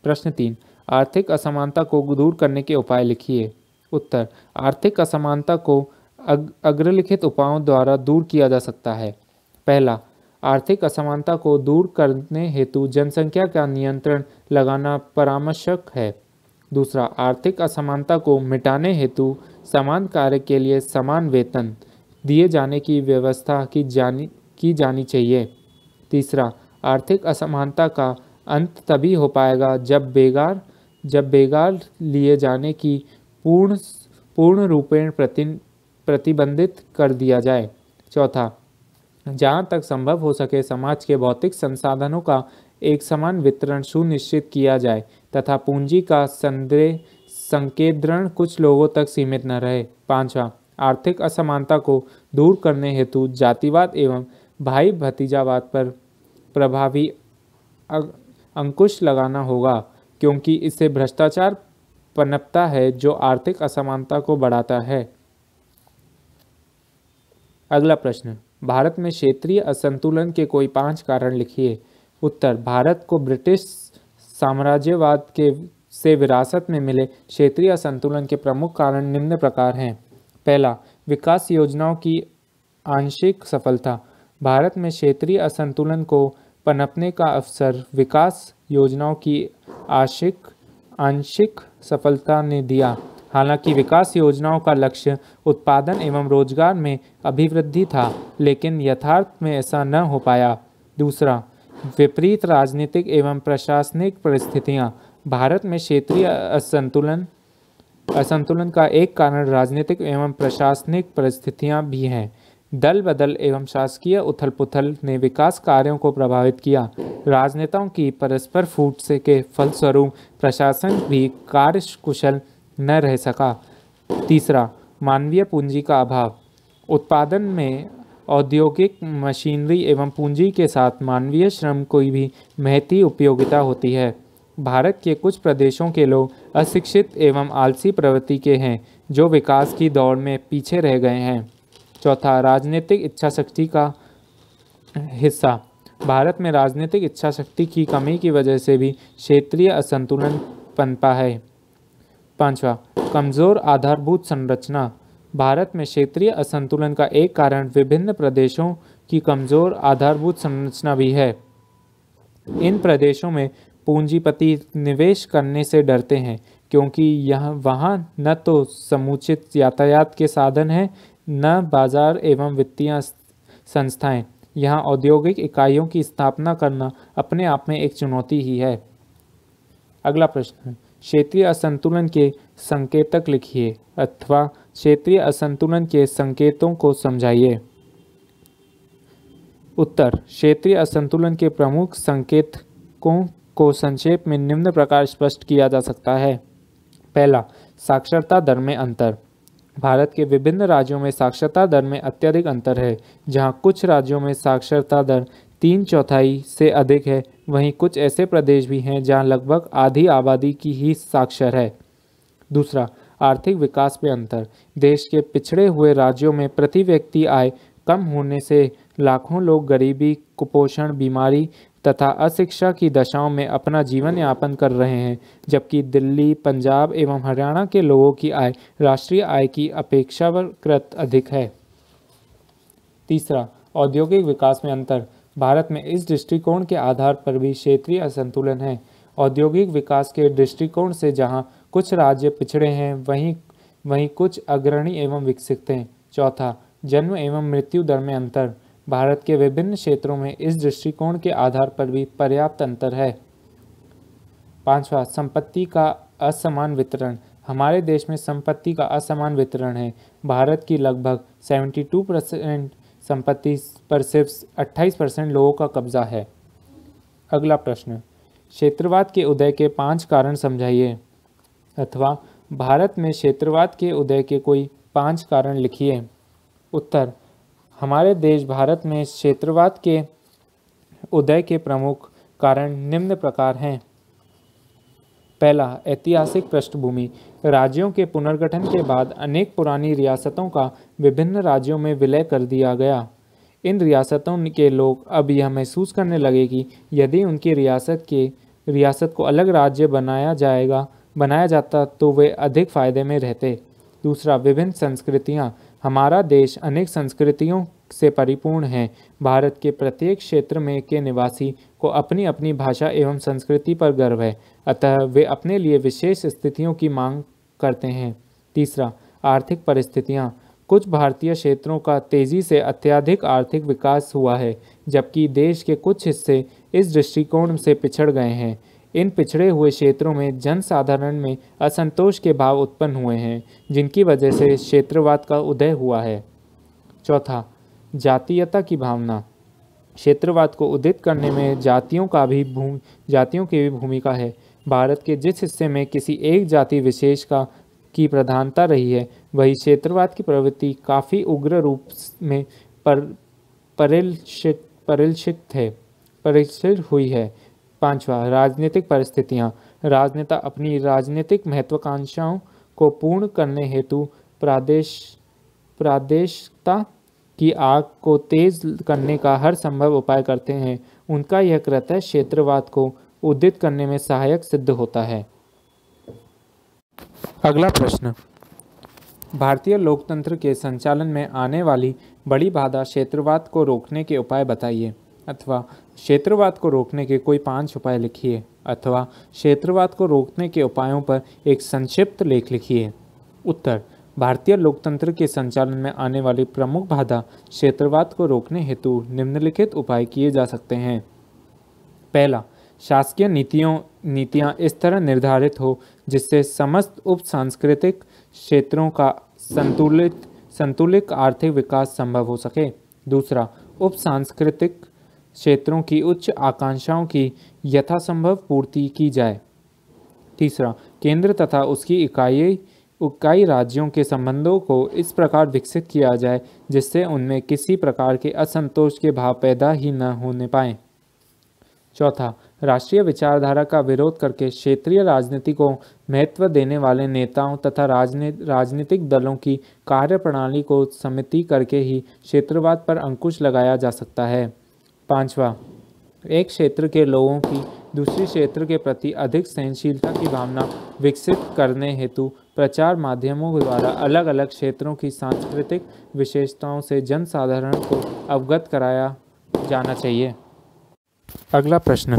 Speaker 1: प्रश्न 3, आर्थिक असमानता को दूर करने के उपाय लिखिए। उत्तर, आर्थिक असमानता को अग्रलिखित उपायों द्वारा दूर किया जा सकता है। पहला, आर्थिक असमानता को दूर करने हेतु जनसंख्या का नियंत्रण लगाना परामर्शक है। दूसरा, आर्थिक असमानता को मिटाने हेतु समान कार्य के लिए समान वेतन दिए जाने की व्यवस्था की जानी चाहिए। तीसरा, आर्थिक असमानता का अंत तभी हो पाएगा जब बेगार लिए जाने की पूर्ण रूपेण प्रतिबंधित कर दिया जाए। चौथा, जहाँ तक संभव हो सके समाज के भौतिक संसाधनों का एक समान वितरण सुनिश्चित किया जाए तथा पूंजी का संकेंद्रण कुछ लोगों तक सीमित न रहे। पांचवा, आर्थिक असमानता को दूर करने हेतु जातिवाद एवं भाई भतीजावाद पर प्रभावी अंकुश लगाना होगा, क्योंकि इससे भ्रष्टाचार पनपता है जो आर्थिक असमानता को बढ़ाता है। अगला प्रश्न, भारत में क्षेत्रीय असंतुलन के कोई 5 कारण लिखिए। उत्तर, भारत को ब्रिटिश साम्राज्यवाद से विरासत में मिले क्षेत्रीय असंतुलन के प्रमुख कारण निम्न प्रकार हैं। पहला, विकास योजनाओं की आंशिक सफलता। भारत में क्षेत्रीय असंतुलन को पनपने का अवसर विकास योजनाओं की आंशिक सफलता ने दिया। हालांकि विकास योजनाओं का लक्ष्य उत्पादन एवं रोजगार में अभिवृद्धि था, लेकिन यथार्थ में ऐसा न हो पाया। दूसरा, विपरीत राजनीतिक एवं प्रशासनिक परिस्थितियां। भारत में क्षेत्रीय असंतुलन का एक कारण राजनीतिक एवं प्रशासनिक परिस्थितियां भी हैं। दल बदल एवं शासकीय उथल पुथल ने विकास कार्यों को प्रभावित किया। राजनेताओं की परस्पर फूट से के फलस्वरूप प्रशासन भी कार्यकुशल न रह सका। तीसरा, मानवीय पूंजी का अभाव। उत्पादन में औद्योगिक मशीनरी एवं पूंजी के साथ मानवीय श्रम की भी महती उपयोगिता होती है। भारत के कुछ प्रदेशों के लोग अशिक्षित एवं आलसी प्रवृत्ति के हैं, जो विकास की दौड़ में पीछे रह गए हैं। चौथा, राजनीतिक इच्छाशक्ति का हिस्सा। भारत में राजनीतिक इच्छाशक्ति की कमी की वजह से भी क्षेत्रीय असंतुलन पनपा है। पांचवा, कमजोर आधारभूत संरचना। भारत में क्षेत्रीय असंतुलन का एक कारण विभिन्न प्रदेशों की कमजोर आधारभूत संरचना भी है। इन प्रदेशों में पूंजीपति निवेश करने से डरते हैं, क्योंकि वहाँ न तो समुचित यातायात के साधन हैं, न बाजार एवं वित्तीय संस्थाएं। यहाँ औद्योगिक इकाइयों की स्थापना करना अपने आप में एक चुनौती ही है। अगला प्रश्न, क्षेत्रीय असंतुलन के संकेतक लिखिए अथवा क्षेत्रीय असंतुलन के संकेतों को समझाइए। उत्तर, क्षेत्रीय असंतुलन के प्रमुख संकेतकों को संक्षेप में निम्न प्रकार स्पष्ट किया जा सकता है। पहला, साक्षरता दर में अंतर। भारत के विभिन्न राज्यों में साक्षरता दर में अत्यधिक अंतर है। जहां कुछ राज्यों में साक्षरता दर 3/4 से अधिक है, वहीं कुछ ऐसे प्रदेश भी हैं जहां लगभग आधी आबादी की ही साक्षर है। दूसरा, आर्थिक विकास में अंतर। देश के पिछड़े हुए राज्यों में प्रति व्यक्ति आय कम होने से लाखों लोग गरीबी, कुपोषण, बीमारी तथा अशिक्षा की दशाओं में अपना जीवन यापन कर रहे हैं, जबकि दिल्ली, पंजाब एवं हरियाणा के लोगों की आय राष्ट्रीय आय की अपेक्षाकृत अधिक है। तीसरा, औद्योगिक विकास में अंतर। भारत में इस दृष्टिकोण के आधार पर भी क्षेत्रीय असंतुलन है। औद्योगिक विकास के दृष्टिकोण से जहां कुछ राज्य पिछड़े हैं, वहीं कुछ अग्रणी एवं विकसित हैं। चौथा, जन्म एवं मृत्यु दर में अंतर। भारत के विभिन्न क्षेत्रों में इस दृष्टिकोण के आधार पर भी पर्याप्त अंतर है। 5वां, संपत्ति का असमान वितरण। हमारे देश में संपत्ति का असमान वितरण है। भारत की लगभग 72% संपत्ति पर सिर्फ 28% लोगों का कब्जा है। अगला प्रश्न, क्षेत्रवाद के उदय के 5 कारण समझाइए, अथवा भारत में क्षेत्रवाद के उदय के कोई 5 कारण लिखिए। उत्तर, हमारे देश भारत में क्षेत्रवाद के उदय के प्रमुख कारण निम्न प्रकार हैं। पहला, ऐतिहासिक पृष्ठभूमि। राज्यों के पुनर्गठन के बाद अनेक पुरानी रियासतों का विभिन्न राज्यों में विलय कर दिया गया। इन रियासतों के लोग अब यह महसूस करने लगे कि यदि उनकी रियासत को अलग राज्य बनाया जाता तो वे अधिक फायदे में रहते। दूसरा, विभिन्न संस्कृतियाँ। हमारा देश अनेक संस्कृतियों से परिपूर्ण है। भारत के प्रत्येक क्षेत्र में के निवासी को अपनी अपनी भाषा एवं संस्कृति पर गर्व है, अतः वे अपने लिए विशेष स्थितियों की मांग करते हैं। तीसरा, आर्थिक परिस्थितियाँ। कुछ भारतीय क्षेत्रों का तेजी से अत्यधिक आर्थिक विकास हुआ है, जबकि देश के कुछ हिस्से इस दृष्टिकोण से पिछड़ गए हैं। इन पिछड़े हुए क्षेत्रों में जनसाधारण में असंतोष के भाव उत्पन्न हुए हैं, जिनकी वजह से क्षेत्रवाद का उदय हुआ है। चौथा, जातीयता की भावना। क्षेत्रवाद को उदित करने में जातियों की भी भूमिका है। भारत के जिस हिस्से में किसी एक जाति विशेष की प्रधानता रही है, वही क्षेत्रवाद की प्रवृत्ति काफ़ी उग्र रूप में परिलक्षित हुई है। 5वां, राजनीतिक परिस्थितियाँ। राजनेता अपनी राजनीतिक महत्वाकांक्षाओं को पूर्ण करने हेतु प्रादेशिकता की आग को तेज करने का हर संभव उपाय करते हैं। उनका यह कृत्य क्षेत्रवाद को उदित करने में सहायक सिद्ध होता है। अगला प्रश्न, भारतीय लोकतंत्र के संचालन में आने वाली बड़ी बाधा क्षेत्रवाद को रोकने के उपाय बताइए, अथवा क्षेत्रवाद को रोकने के कोई 5 उपाय लिखिए, अथवा क्षेत्रवाद को रोकने के उपायों पर एक संक्षिप्त लेख लिखिए। उत्तर, भारतीय लोकतंत्र के संचालन में आने वाली प्रमुख बाधा क्षेत्रवाद को रोकने हेतु निम्नलिखित उपाय किए जा सकते हैं। पहला, शासकीय नीतियाँ इस तरह निर्धारित हो जिससे समस्त उप सांस्कृतिक क्षेत्रों का संतुलित आर्थिक विकास संभव हो सके। दूसरा, उप सांस्कृतिक क्षेत्रों की उच्च आकांक्षाओं की यथासंभव पूर्ति की जाए। तीसरा, केंद्र तथा उसकी इकाई राज्यों के संबंधों को इस प्रकार विकसित किया जाए जिससे उनमें किसी प्रकार के असंतोष के भाव पैदा ही न होने पाए। चौथा, राष्ट्रीय विचारधारा का विरोध करके क्षेत्रीय राजनीति को महत्व देने वाले नेताओं तथा राजनीतिक दलों की कार्यप्रणाली को समिति करके ही क्षेत्रवाद पर अंकुश लगाया जा सकता है। 5वां, एक क्षेत्र के लोगों की दूसरे क्षेत्र के प्रति अधिक सहनशीलता की भावना विकसित करने हेतु प्रचार माध्यमों द्वारा अलग अलग क्षेत्रों की सांस्कृतिक विशेषताओं से जनसाधारण को अवगत कराया जाना चाहिए। अगला प्रश्न,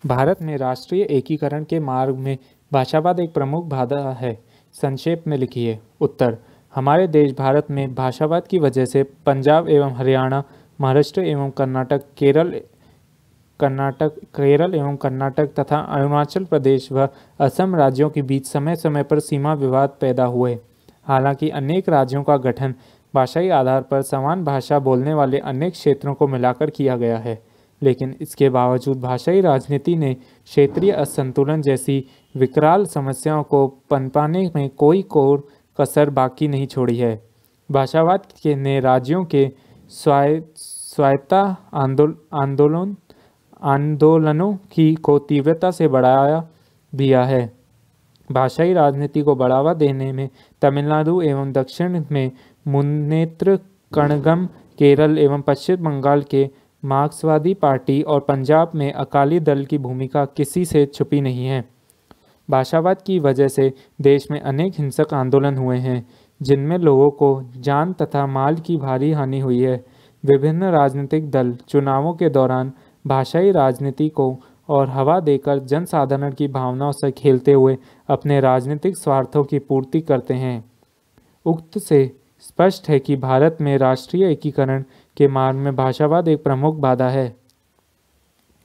Speaker 1: भारत में राष्ट्रीय एकीकरण के मार्ग में भाषावाद एक प्रमुख बाधा है, संक्षेप में लिखिए। उत्तर, हमारे देश भारत में भाषावाद की वजह से पंजाब एवं हरियाणा, महाराष्ट्र एवं केरल एवं कर्नाटक तथा अरुणाचल प्रदेश व असम राज्यों के बीच समय समय पर सीमा विवाद पैदा हुए। हालांकि अनेक राज्यों का गठन भाषाई आधार पर समान भाषा बोलने वाले अनेक क्षेत्रों को मिलाकर किया गया है, लेकिन इसके बावजूद भाषाई राजनीति ने क्षेत्रीय असंतुलन जैसी विकराल समस्याओं को पनपाने में कोई कसर बाकी नहीं छोड़ी है। भाषावाद ने राज्यों के स्वायत्ता आंदोलनों को तीव्रता से बढ़ाया दिया है। भाषाई राजनीति को बढ़ावा देने में तमिलनाडु एवं दक्षिण में मुन्नेत्र कड़गम, केरल एवं पश्चिम बंगाल के मार्क्सवादी पार्टी और पंजाब में अकाली दल की भूमिका किसी से छुपी नहीं है। भाषावाद की वजह से देश में अनेक हिंसक आंदोलन हुए हैं, जिनमें लोगों को जान तथा माल की भारी हानि हुई है। विभिन्न राजनीतिक दल चुनावों के दौरान भाषाई राजनीति को और हवा देकर जनसाधारण की भावनाओं से खेलते हुए अपने राजनीतिक स्वार्थों की पूर्ति करते हैं। उक्त से स्पष्ट है कि भारत में राष्ट्रीय एकीकरण के मार्ग में भाषावाद एक प्रमुख बाधा है।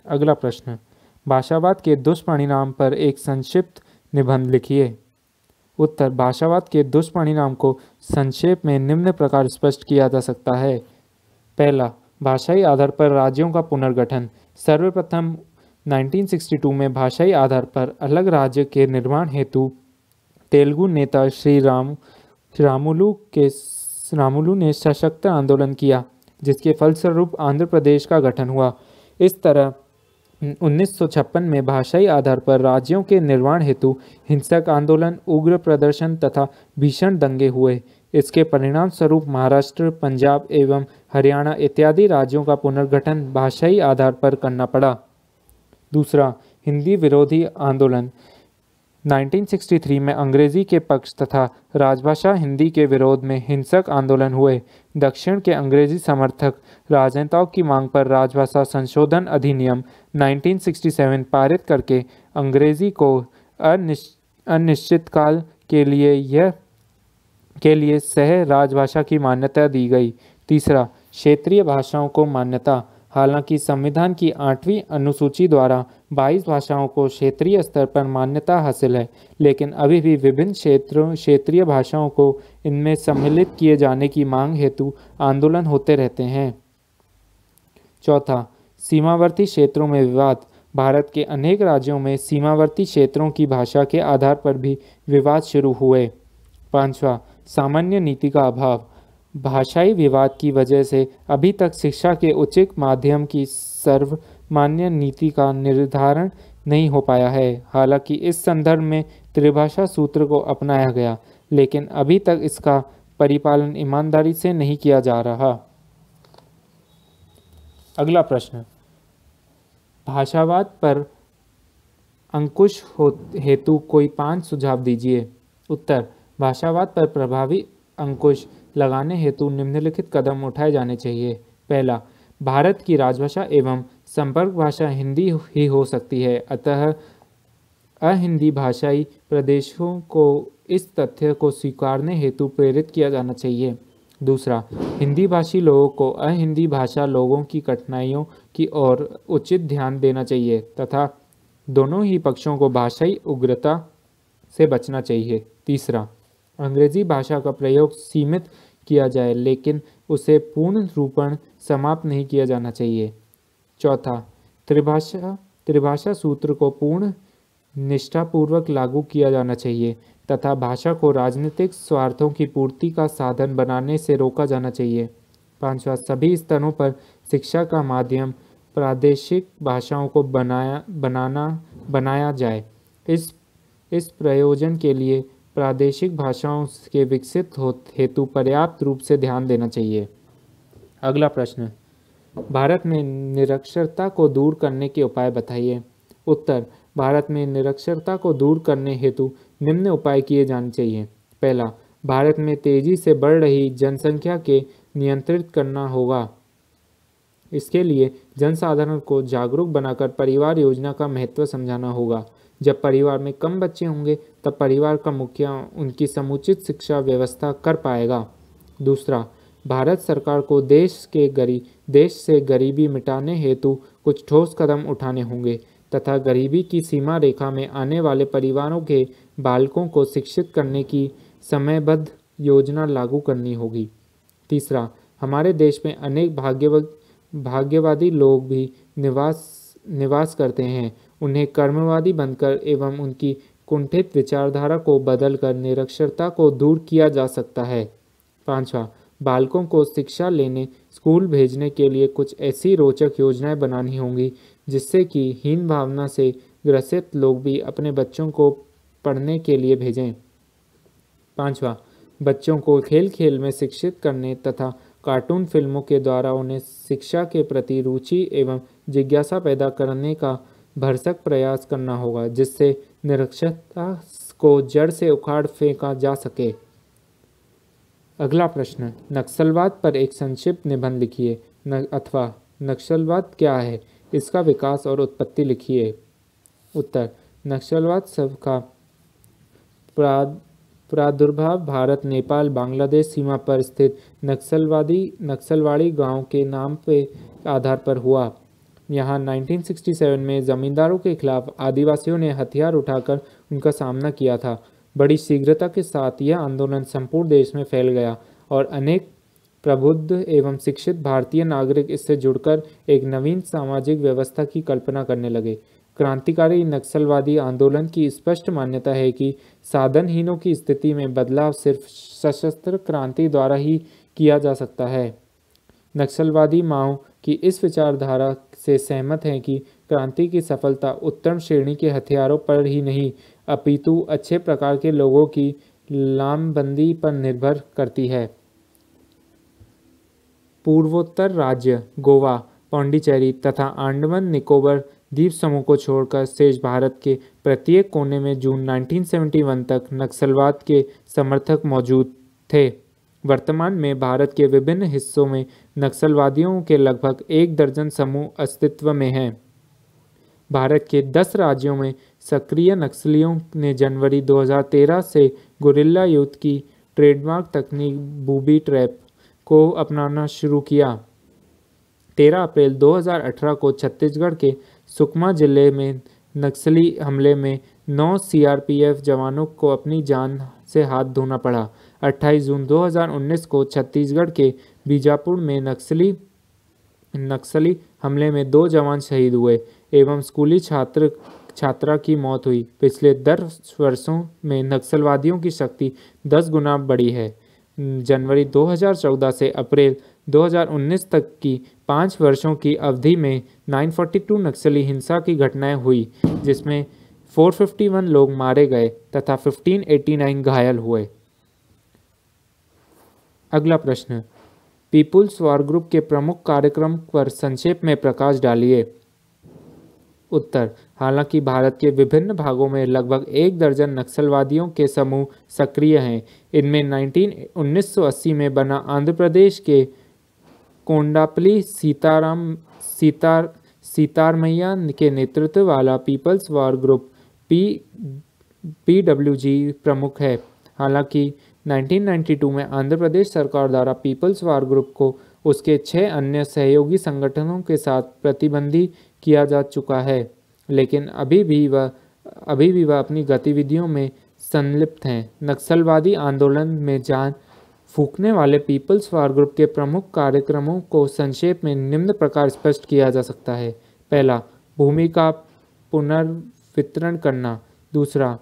Speaker 1: अगला प्रश्न, भाषावाद के दुष्परिणाम पर एक संक्षिप्त निबंध लिखिए। उत्तर, भाषावाद के दुष्परिणाम को संक्षेप में निम्न प्रकार स्पष्ट किया जा सकता है। पहला, भाषाई आधार पर राज्यों का पुनर्गठन। सर्वप्रथम 1962 में भाषाई आधार पर अलग राज्य के निर्माण हेतु तेलुगु नेता श्री रामुलु ने सशक्त आंदोलन किया, जिसके फलस्वरूप आंध्र प्रदेश का गठन हुआ। इस तरह 1956 में भाषाई आधार पर राज्यों के निर्माण हेतु हिंसक आंदोलन, उग्र प्रदर्शन तथा भीषण दंगे हुए। इसके परिणाम स्वरूप महाराष्ट्र, पंजाब एवं हरियाणा इत्यादि राज्यों का पुनर्गठन भाषाई आधार पर करना पड़ा। दूसरा, हिंदी विरोधी आंदोलन। 1963 में अंग्रेजी के पक्ष तथा राजभाषा हिंदी के विरोध में हिंसक आंदोलन हुए। दक्षिण के अंग्रेजी समर्थक राजनेताओं की मांग पर राजभाषा संशोधन अधिनियम 1967 पारित करके अंग्रेजी को अनिश्चितकाल के लिए सह राजभाषा की मान्यता दी गई। तीसरा, क्षेत्रीय भाषाओं को मान्यता। हालांकि संविधान की 8वीं अनुसूची द्वारा 22 भाषाओं को क्षेत्रीय स्तर पर मान्यता हासिल है, लेकिन अभी भी विभिन्न क्षेत्रीय भाषाओं को इनमें सम्मिलित किए जाने की मांग हेतु आंदोलन होते रहते हैं। चौथा, सीमावर्ती क्षेत्रों में विवाद। भारत के अनेक राज्यों में सीमावर्ती क्षेत्रों की भाषा के आधार पर भी विवाद शुरू हुए। पांचवा, सामान्य नीति का अभाव। भाषाई विवाद की वजह से अभी तक शिक्षा के उचित माध्यम की सर्वमान्य नीति का निर्धारण नहीं हो पाया है। हालांकि इस संदर्भ में त्रिभाषा सूत्र को अपनाया गया, लेकिन अभी तक इसका परिपालन ईमानदारी से नहीं किया जा रहा। अगला प्रश्न, भाषावाद पर अंकुश हेतु कोई 5 सुझाव दीजिए। उत्तर, भाषावाद पर प्रभावी अंकुश लगाने हेतु निम्नलिखित कदम उठाए जाने चाहिए। पहला, भारत की राजभाषा एवं संपर्क भाषा हिंदी ही हो सकती है, अतः अहिंदी भाषाई प्रदेशों को इस तथ्य को स्वीकारने हेतु प्रेरित किया जाना चाहिए। दूसरा, हिंदी भाषी लोगों को अहिंदी भाषा लोगों की कठिनाइयों की ओर उचित ध्यान देना चाहिए तथा दोनों ही पक्षों को भाषाई उग्रता से बचना चाहिए। तीसरा, अंग्रेजी भाषा का प्रयोग सीमित किया जाए, लेकिन उसे पूर्ण रूपण समाप्त नहीं किया जाना चाहिए। चौथा, त्रिभाषा सूत्र को पूर्ण निष्ठापूर्वक लागू किया जाना चाहिए तथा भाषा को राजनीतिक स्वार्थों की पूर्ति का साधन बनाने से रोका जाना चाहिए। पांचवा, सभी स्तरों पर शिक्षा का माध्यम प्रादेशिक भाषाओं को बनाया जाए। इस प्रयोजन के लिए प्रादेशिक भाषाओं के विकसित हेतु पर्याप्त रूप से ध्यान देना चाहिए। अगला प्रश्न, भारत में निरक्षरता को दूर करने के उपाय बताइए। उत्तर, भारत में निरक्षरता को दूर करने हेतु निम्न उपाय किए जाने चाहिए। पहला, भारत में तेजी से बढ़ रही जनसंख्या के नियंत्रित करना होगा। इसके लिए जनसाधारण को जागरूक बनाकर परिवार योजना का महत्व समझाना होगा। जब परिवार में कम बच्चे होंगे तब परिवार का मुखिया उनकी समुचित शिक्षा व्यवस्था कर पाएगा। दूसरा, भारत सरकार को देश से गरीबी मिटाने हेतु कुछ ठोस कदम उठाने होंगे तथा गरीबी की सीमा रेखा में आने वाले परिवारों के बालकों को शिक्षित करने की समयबद्ध योजना लागू करनी होगी। तीसरा, हमारे देश में अनेक भाग्यवादी लोग भी निवास करते हैं। उन्हें कर्मवादी बनकर एवं उनकी कुंठित विचारधारा को बदलकर निरक्षरता को दूर किया जा सकता है। पांचवा, बालकों को शिक्षा लेने स्कूल भेजने के लिए कुछ ऐसी रोचक योजनाएं बनानी होंगी जिससे कि हीन भावना से ग्रसित लोग भी अपने बच्चों को पढ़ने के लिए भेजें। पांचवा, बच्चों को खेल खेल में शिक्षित करने तथा कार्टून फिल्मों के द्वारा उन्हें शिक्षा के प्रति रुचि एवं जिज्ञासा पैदा करने का भरसक प्रयास करना होगा, जिससे निरक्षरता को जड़ से उखाड़ फेंका जा सके। अगला प्रश्न, नक्सलवाद पर एक संक्षिप्त निबंध लिखिए अथवा नक्सलवाद क्या है, इसका विकास और उत्पत्ति लिखिए। उत्तर, नक्सलवाद शब्द का प्रादुर्भाव भारत नेपाल बांग्लादेश सीमा पर स्थित नक्सलवाड़ी गांव के नाम के आधार पर हुआ। यहाँ 1967 में जमींदारों के खिलाफ आदिवासियों ने हथियार उठाकर उनका सामना किया था। बड़ी शीघ्रता के साथ यह आंदोलन संपूर्ण देश में फैल गया और अनेक प्रबुद्ध एवं शिक्षित भारतीय नागरिक इससे जुड़कर एक नवीन सामाजिक व्यवस्था की कल्पना करने लगे। क्रांतिकारी नक्सलवादी आंदोलन की स्पष्ट मान्यता है कि साधनहीनों की स्थिति में बदलाव सिर्फ सशस्त्र क्रांति द्वारा ही किया जा सकता है। नक्सलवादी माओ की इस विचारधारा से सहमत हैं कि क्रांति की सफलता उत्तम श्रेणी के हथियारों पर ही नहीं अपितु अच्छे प्रकार के लोगों की लामबंदी पर निर्भर करती है। पूर्वोत्तर राज्य गोवा, पौंडीचेरी तथा अंडमान निकोबार द्वीप समूह को छोड़कर शेष भारत के प्रत्येक कोने में जून 1971 तक नक्सलवाद के समर्थक मौजूद थे। वर्तमान में भारत के विभिन्न हिस्सों में नक्सलवादियों के लगभग 1 दर्जन समूह अस्तित्व में हैं। भारत के 10 राज्यों में सक्रिय नक्सलियों ने जनवरी 2013 से गुरिल्ला युद्ध की ट्रेडमार्क तकनीक बूबी ट्रैप को अपनाना शुरू किया। 13 अप्रैल 2018 को छत्तीसगढ़ के सुकमा जिले में नक्सली हमले में 9 सीआरपीएफ जवानों को अपनी जान से हाथ धोना पड़ा। 28 जून 2019 को छत्तीसगढ़ के बीजापुर में नक्सली हमले में 2 जवान शहीद हुए एवं स्कूली छात्रा की मौत हुई। पिछले 10 वर्षों में नक्सलवादियों की शक्ति 10 गुना बढ़ी है। जनवरी 2014 से अप्रैल 2019 तक की 5 वर्षों की अवधि में 942 नक्सली हिंसा की घटनाएं हुई, जिसमें 451 लोग मारे गए तथा 1589 घायल हुए। अगला प्रश्न, पीपुल्स वॉर ग्रुप के प्रमुख कार्यक्रम पर संक्षेप में प्रकाश डालिए। उत्तर, हालांकि भारत के विभिन्न भागों में लगभग 1 दर्जन नक्सलवादियों के समूह सक्रिय हैं। इनमें 1980 में बना आंध्र प्रदेश के कोंडापल्ली सीतारमैया के नेतृत्व वाला पीपल्स वॉर ग्रुप PWG प्रमुख है। हालांकि 1992 में आंध्र प्रदेश सरकार द्वारा पीपल्स वॉर ग्रुप को उसके 6 अन्य सहयोगी संगठनों के साथ प्रतिबंधित किया जा चुका है, लेकिन अभी भी वह अपनी गतिविधियों में संलिप्त हैं। नक्सलवादी आंदोलन में जान फूंकने वाले पीपल्स वॉर ग्रुप के प्रमुख कार्यक्रमों को संक्षेप में निम्न प्रकार स्पष्ट किया जा सकता है। पहला, भूमि का पुनर्वितरण करना। दूसरा,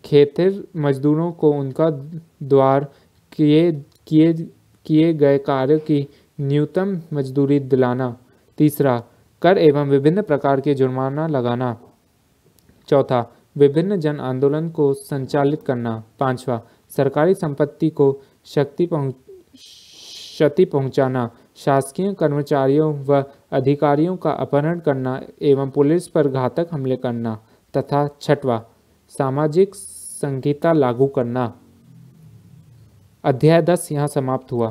Speaker 1: खेतर मजदूरों को उनका द्वारा किए गए कार्य की न्यूनतम मजदूरी दिलाना। तीसरा, कर एवं विभिन्न प्रकार के जुर्माना लगाना। चौथा, विभिन्न जन आंदोलन को संचालित करना। पांचवा, सरकारी संपत्ति को क्षति पहुंचाना, शासकीय कर्मचारियों व अधिकारियों का अपहरण करना एवं पुलिस पर घातक हमले करना। तथा छठवां, सामाजिक संहिता लागू करना। अध्याय 10 यहाँ समाप्त हुआ।